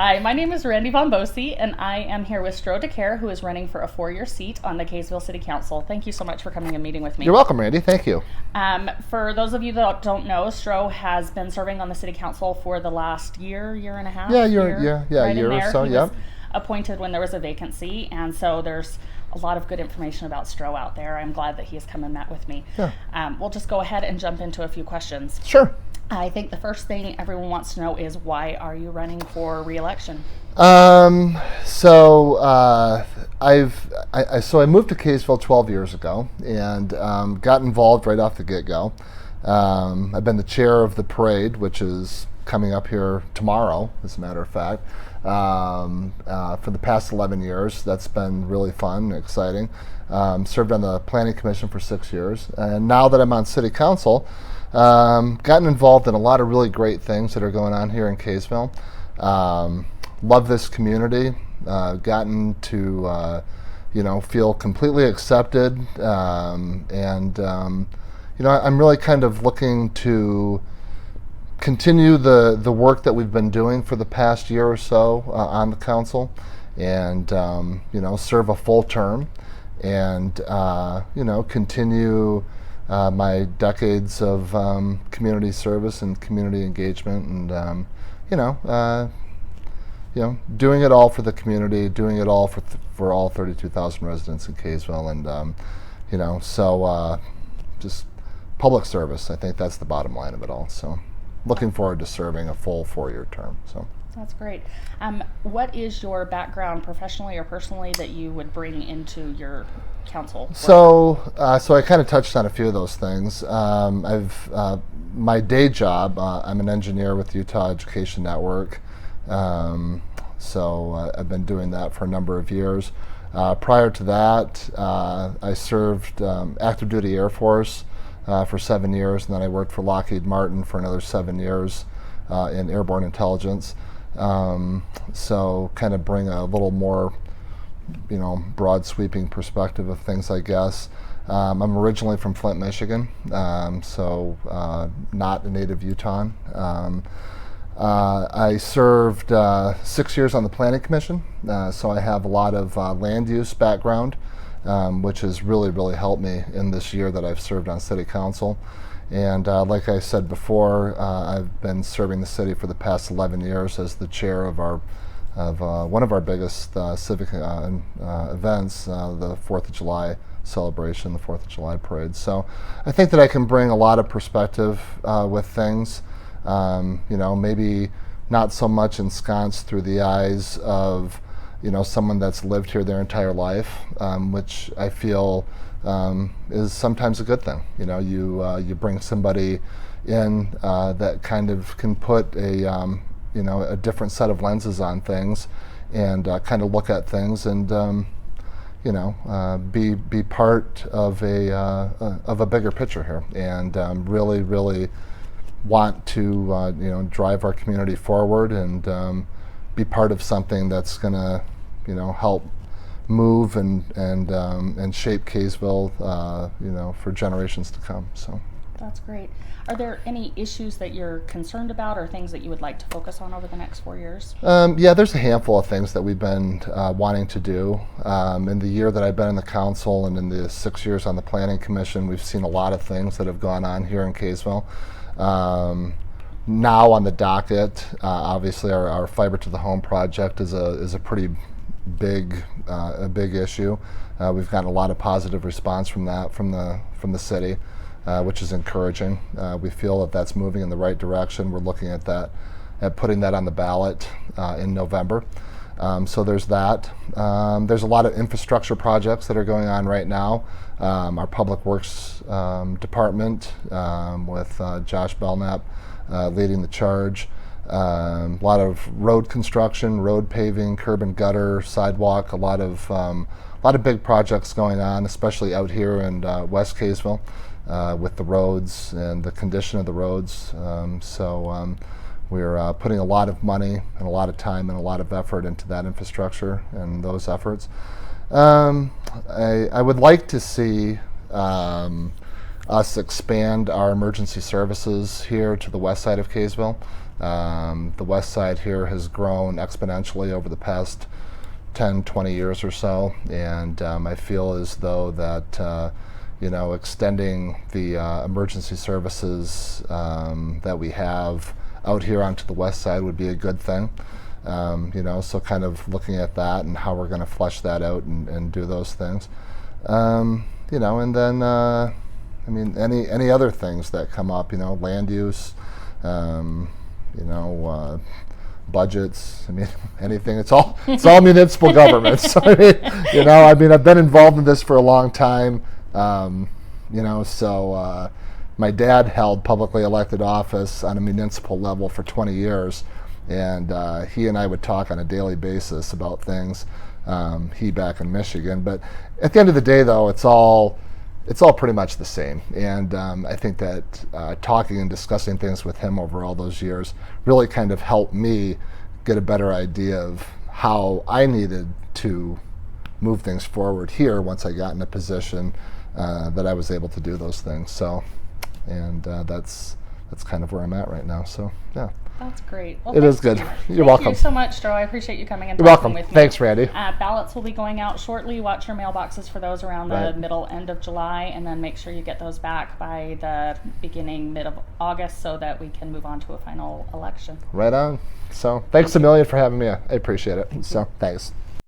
Hi, my name is Randy Von Bosi, and I am here with Stroh DeCaire, who is running for a 4-year seat on the Kaysville City Council. Thank you so much for coming and meeting with me. You're welcome, Randy. Thank you. For those of you that don't know, Stroh has been serving on the City Council for the last year and a half. Yeah, right a year in or there. so. He Yeah. was appointed when there was a vacancy, and so there's a lot of good information about Stroh out there. I'm glad that he has come and met with me. Yeah. We'll just go ahead and jump into a few questions. Sure. I think the first thing everyone wants to know is, why are you running for re-election? So I moved to Kaysville 12 years ago and got involved right off the get-go. I've been the chair of the parade, which is coming up here tomorrow, as a matter of fact, for the past 11 years. That's been really fun and exciting. Served on the Planning Commission for 6 years, and now that I'm on City Council, gotten involved in a lot of really great things that are going on here in Kaysville. Love this community. Gotten to feel completely accepted, and I'm really kind of looking to continue the work that we've been doing for the past year or so on the council, and serve a full term, and continue my decades of community service and community engagement, and doing it all for the community, doing it all for all 32,000 residents in Kaysville, and just public service. I think that's the bottom line of it all. So, looking forward to serving a full 4-year term. So. That's great. What is your background, professionally or personally, that you would bring into your council work? So I kind of touched on a few of those things. My day job, I'm an engineer with the Utah Education Network. I've been doing that for a number of years. Prior to that, I served active duty Air Force for 7 years, and then I worked for Lockheed Martin for another 7 years in airborne intelligence. So kind of bring a little more, broad sweeping perspective of things, I guess. I'm originally from Flint, Michigan, so not a native Utahn. I served 6 years on the Planning Commission, so I have a lot of land use background, which has really helped me in this year that I've served on City Council. And like I said before, I've been serving the city for the past 11 years as the chair of one of our biggest civic events, the 4th of July celebration, the 4th of July parade. So I think that I can bring a lot of perspective with things. Maybe not so much ensconced through the eyes of, someone that's lived here their entire life, which I feel is sometimes a good thing. You bring somebody in that kind of can put a different set of lenses on things, and kind of look at things, and be part of a bigger picture here, and really want to drive our community forward, and be part of something that's going to help move and shape Kaysville for generations to come. So that's great. Are there any issues that you're concerned about, or things that you would like to focus on over the next 4 years? Yeah, there's a handful of things that we've been wanting to do. In the year that I've been in the council, and in the 6 years on the Planning Commission, we've seen a lot of things that have gone on here in Kaysville. Now on the docket, obviously our fiber to the home project is a pretty big issue. We've gotten a lot of positive response from that from the city, which is encouraging. We feel that that's moving in the right direction. We're looking at putting that on the ballot in November. So there's that. There's a lot of infrastructure projects that are going on right now. Our Public Works Department, with Josh Belknap leading the charge. A lot of road construction, road paving, curb and gutter, sidewalk. A lot of big projects going on, especially out here in West Kaysville, with the roads and the condition of the roads. We're putting a lot of money and a lot of time and a lot of effort into that infrastructure and those efforts. I would like to see us expand our emergency services here to the west side of Kaysville. The west side here has grown exponentially over the past 10, 20 years or so, and I feel as though that extending the emergency services that we have out here onto the west side would be a good thing. So kind of looking at that and how we're going to flesh that out and do those things. And then any other things that come up, land use, budgets. Anything. It's all municipal government. So I've been involved in this for a long time. My dad held publicly elected office on a municipal level for 20 years, and he and I would talk on a daily basis about things. He back in Michigan, but at the end of the day, though, it's all pretty much the same. And I think that talking and discussing things with him over all those years really kind of helped me get a better idea of how I needed to move things forward here once I got in a position that I was able to do those things. So, and that's kind of where I'm at right now. So, yeah. That's great. Well, it is good. You're welcome. Thank you so much, Stroh. I appreciate you coming and You're talking welcome. with me. Thanks, Randy. Ballots will be going out shortly. Watch your mailboxes for those around the middle, end of July, and then make sure you get those back by the beginning, mid of August so that we can move on to a final election. Right on. So thanks a million for having me. I appreciate it. So thanks.